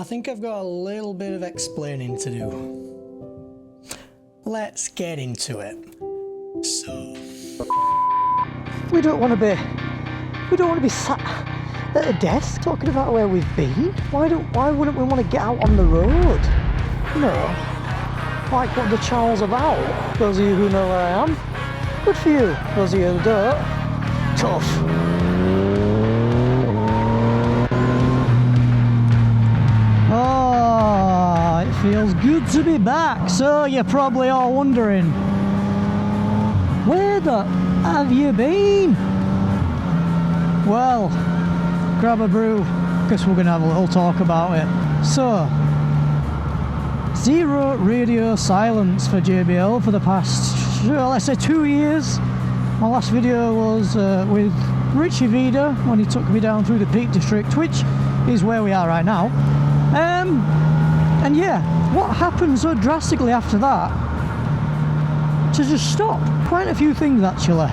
think I've got a little bit of explaining to do. Let's get into it. So, we don't want to be sat at a desk talking about where we've been. Why wouldn't we want to get out on the road? You know, like what the channel's about. Those of you who know where I am, good for you. Those of you who don't, tough. Oh, it feels good to be back. So you're probably all wondering, where the have you been? Well, grab a brew, because we're going to have a little talk about it. So, zero radio silence for JBL for the past, let's say 2 years. My last video was with Richie Vida when he took me down through the Peak District, which is where we are right now. And yeah, what happened so drastically after that to just stop? Quite a few things actually.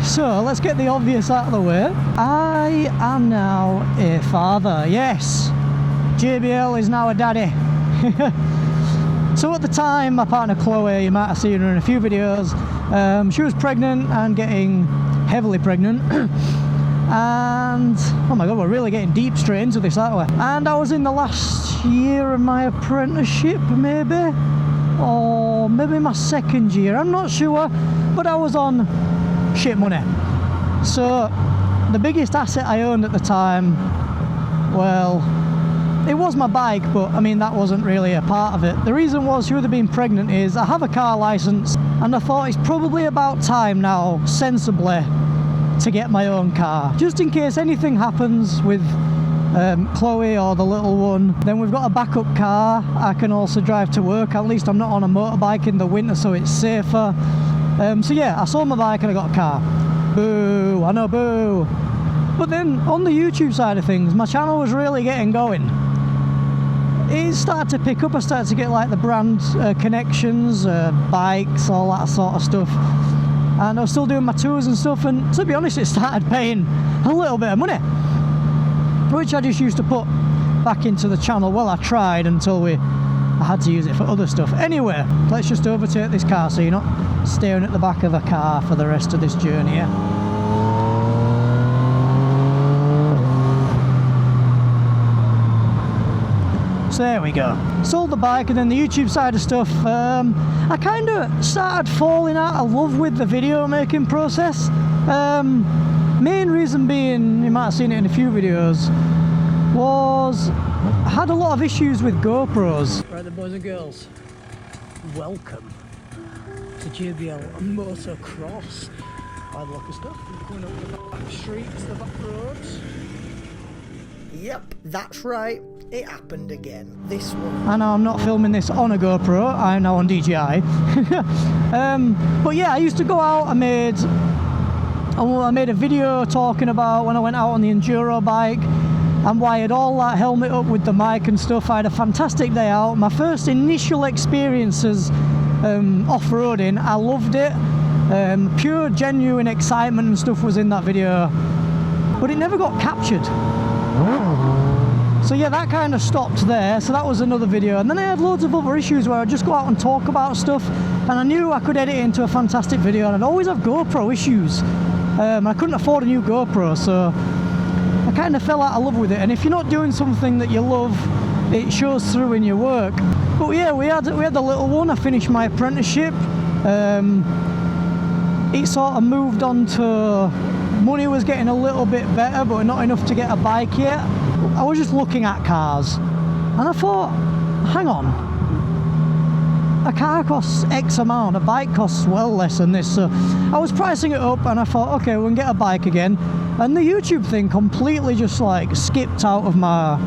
So let's get the obvious out of the way. I am now a father. Yes, JBL is now a daddy. So at the time, my partner Chloe, you might have seen her in a few videos, she was pregnant and getting heavily pregnant. And oh my god, we're really getting deep straight into this, aren't we? And I was in the last year of my apprenticeship, maybe, or maybe my second year, I'm not sure, but I was on shit money. So the biggest asset I owned at the time, well, it was my bike, but I mean that wasn't really a part of it. The reason was she would have been pregnant is I have a car license, and I thought it's probably about time now, sensibly, to get my own car, just in case anything happens with Chloe or the little one. Then we've got a backup car I can also drive to work. At least I'm not on a motorbike in the winter, so it's safer. So yeah, I sold my bike and I got a car. Boo, I know, boo. But then on the YouTube side of things, my channel was really getting going. It started to pick up. I started to get like the brand connections, bikes, all that sort of stuff. And I was still doing my tours and stuff, and to be honest, it started paying a little bit of money, which I just used to put back into the channel. Well, I tried until I had to use it for other stuff. Anyway, let's just overtake this car so you're not staring at the back of a car for the rest of this journey, yeah? So there we go. Sold the bike, and then the YouTube side of stuff, I kind of started falling out of love with the video making process. Main reason being, you might have seen it in a few videos, was I had a lot of issues with GoPros. Right then, boys and girls, welcome to JBL Motocross. By the look of stuff, we're going up the back streets, the back roads. Yep, that's right, it happened again. This one. I know I'm not filming this on a GoPro, I'm now on DJI. But yeah, I used to go out, I made a video talking about when I went out on the enduro bike and wired all that helmet up with the mic and stuff. I had a fantastic day out. My first initial experiences off-roading, I loved it. Pure genuine excitement and stuff was in that video, but it never got captured. So yeah, that kind of stopped there. So that was another video, and then I had loads of other issues where I'd just go out and talk about stuff, and I knew I could edit it into a fantastic video, and I'd always have GoPro issues. I couldn't afford a new GoPro, so I kind of fell out of love with it. And if you're not doing something that you love, it shows through in your work. But yeah, we had the little one. I finished my apprenticeship. It sort of moved on to money was getting a little bit better, but not enough to get a bike yet. I was just looking at cars, and I thought, hang on, a car costs X amount, a bike costs well less than this. So I was pricing it up, and I thought, okay, we can get a bike again. And the YouTube thing completely just like skipped out of my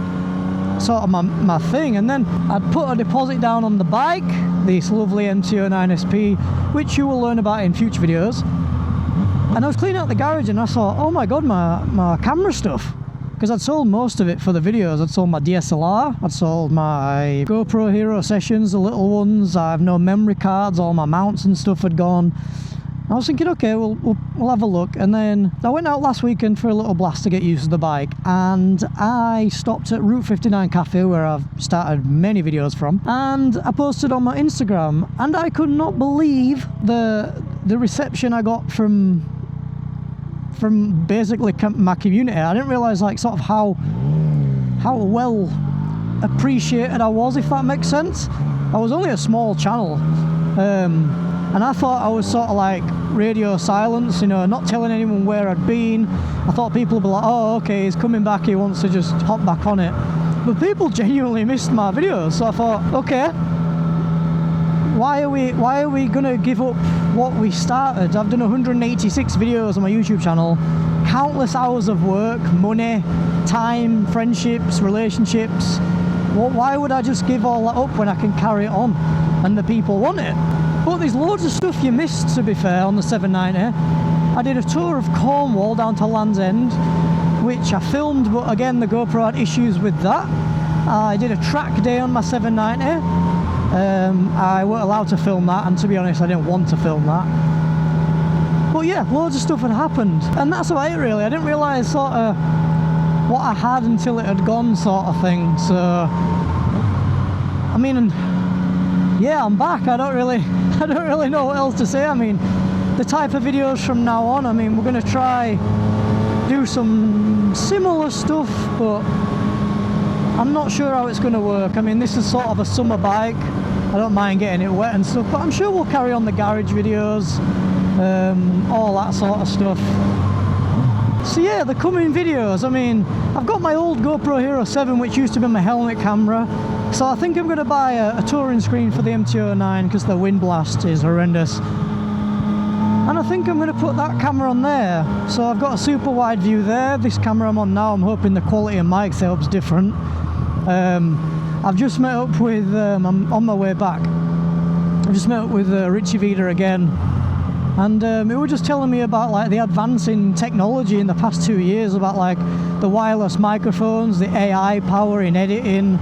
thing. And then I'd put a deposit down on the bike, this lovely MT09 SP, which you will learn about in future videos. And I was cleaning out the garage, and I thought, oh my god, my camera stuff. Because I'd sold most of it for the videos. I'd sold my DSLR, I'd sold my GoPro Hero Sessions, the little ones. I have no memory cards, all my mounts and stuff had gone. I was thinking, okay, we'll have a look. And then I went out last weekend for a little blast to get used to the bike, and I stopped at Route 59 Cafe, where I've started many videos from, and I posted on my Instagram, and I could not believe the reception I got from basically my community. I didn't realise like sort of how well appreciated I was, if that makes sense. I was only a small channel, and I thought I was sort of like radio silence, you know, not telling anyone where I'd been. I thought people would be like, oh, okay, he's coming back, he wants to just hop back on it. But people genuinely missed my videos, so I thought, okay, why are we gonna give up what we started? I've done 186 videos on my YouTube channel, countless hours of work, money, time, friendships, relationships. Why would I just give all that up when I can carry it on and the people want it? But there's loads of stuff you missed, to be fair, on the 790. I did a tour of Cornwall down to Land's End, which I filmed, but again the GoPro had issues with that. I did a track day on my 790. I weren't allowed to film that, and to be honest I didn't want to film that. But yeah, loads of stuff had happened, and that's about it really. I didn't realise sort of what I had until it had gone, sort of thing. So I mean, yeah, I'm back. I don't really know what else to say. I mean, the type of videos from now on, I mean, we're going to try do some similar stuff, but I'm not sure how it's going to work. I mean, this is sort of a summer bike. I don't mind getting it wet and stuff, but I'm sure we'll carry on the garage videos, all that sort of stuff. So yeah, the coming videos, I mean, I've got my old GoPro Hero 7, which used to be my helmet camera, so I think I'm going to buy a touring screen for the MT-09 because the wind blast is horrendous. And I think I'm going to put that camera on there. So I've got a super wide view there. This camera I'm on now, I'm hoping the quality of mic setup's different. I've just met up with, I'm on my way back, I've just met up with Richie Vida again. And he was just telling me about like the advance in technology in the past 2 years, about like the wireless microphones, the AI power in editing.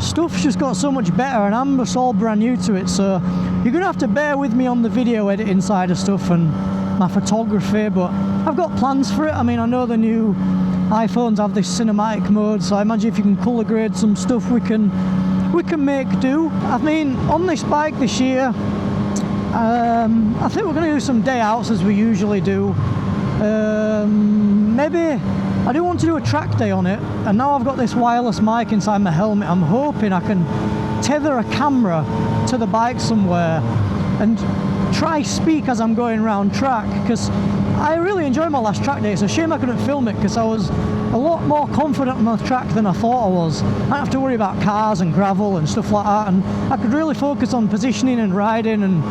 Stuff's just got so much better, and I'm just all brand new to it, so you're gonna have to bear with me on the video editing side of stuff and my photography, but I've got plans for it. I mean, I know the new iPhones have this cinematic mode, so I imagine if you can colour grade some stuff, we can make do. I mean, on this bike this year, I think we're going to do some day outs as we usually do. Maybe I do want to do a track day on it, and now I've got this wireless mic inside my helmet. I'm hoping I can tether a camera to the bike somewhere and try speak as I'm going around track, because I really enjoyed my last track day. It's a shame I couldn't film it because I was a lot more confident on the track than I thought I was. I didn't have to worry about cars and gravel and stuff like that, and I could really focus on positioning and riding and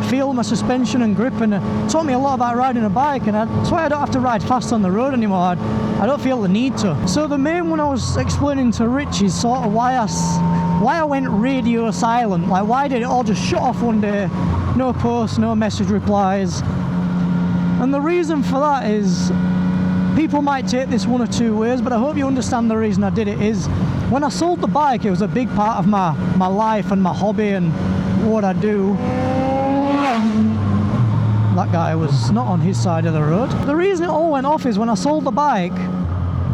feel my suspension and grip, and it taught me a lot about riding a bike, and that's why I don't have to ride fast on the road anymore. I don't feel the need to. So the main one I was explaining to Rich is sort of why I went radio silent. Like, why did it all just shut off one day? No posts, no message replies. And the reason for that is, people might take this one or two ways, but I hope you understand the reason I did it is, when I sold the bike, it was a big part of my life and my hobby and what I do. That guy was not on his side of the road. The reason it all went off is when I sold the bike,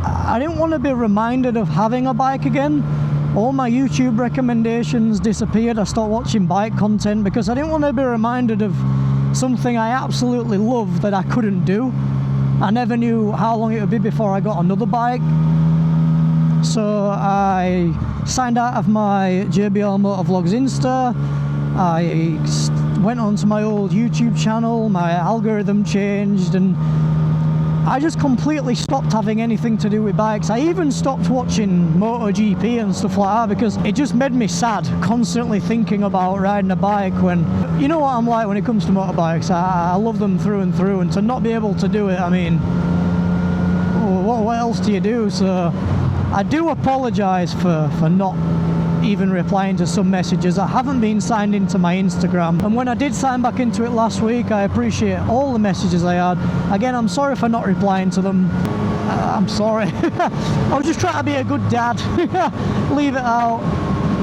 I didn't want to be reminded of having a bike again. All my YouTube recommendations disappeared. I stopped watching bike content because I didn't want to be reminded of something I absolutely loved that I couldn't do. I never knew how long it would be before I got another bike. So I signed out of my JBL Motovlogs Insta. I went onto my old YouTube channel, my algorithm changed, and I just completely stopped having anything to do with bikes. I even stopped watching MotoGP and stuff like that because it just made me sad, constantly thinking about riding a bike when, you know what I'm like when it comes to motorbikes, I love them through and through, and to not be able to do it, I mean, what else do you do? So I do apologise for not even replying to some messages. I haven't been signed into my Instagram, and when I did sign back into it last week, I appreciate all the messages I had. Again, I'm sorry for not replying to them. I'm sorry. I was just trying to be a good dad. Leave it out.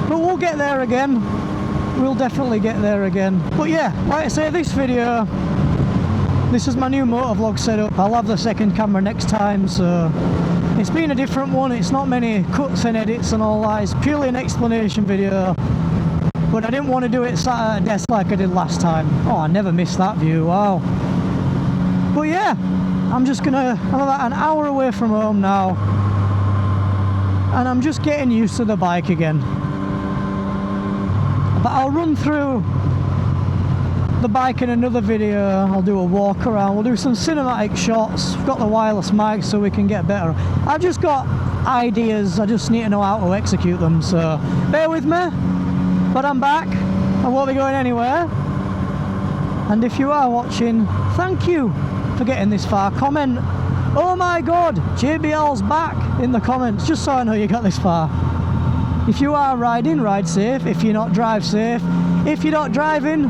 But we'll get there again. We'll definitely get there again. But yeah, like I say, this video, This is my new motovlog setup. I'll have the second camera next time, so it's been a different one. It's not many cuts and edits and all that. It's purely an explanation video. But I didn't want to do it sat at a desk like I did last time. Oh, I never missed that view, wow. But yeah, I'm about an hour away from home now. And I'm just getting used to the bike again. But I'll run through the bike in another video. I'll do a walk around, we'll do some cinematic shots. I've got the wireless mic so we can get better. I've just got ideas, I just need to know how to execute them, so bear with me. But I'm back, I won't be going anywhere. And if you are watching, thank you for getting this far. Comment, oh my god, JBL's back in the comments, just so I know you got this far. If you are riding, ride safe. If you're not, drive safe. If you're not driving,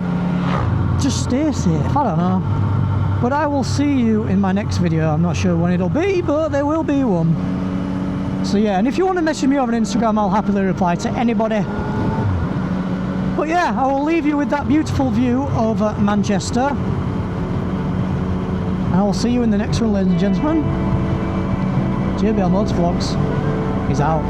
just stay safe. I don't know. But I will see you in my next video. I'm not sure when it'll be, but there will be one. So yeah, and if you want to message me over on Instagram, I'll happily reply to anybody. But yeah, I will leave you with that beautiful view over Manchester. And I will see you in the next one, ladies and gentlemen. JBL Motovlogs is out.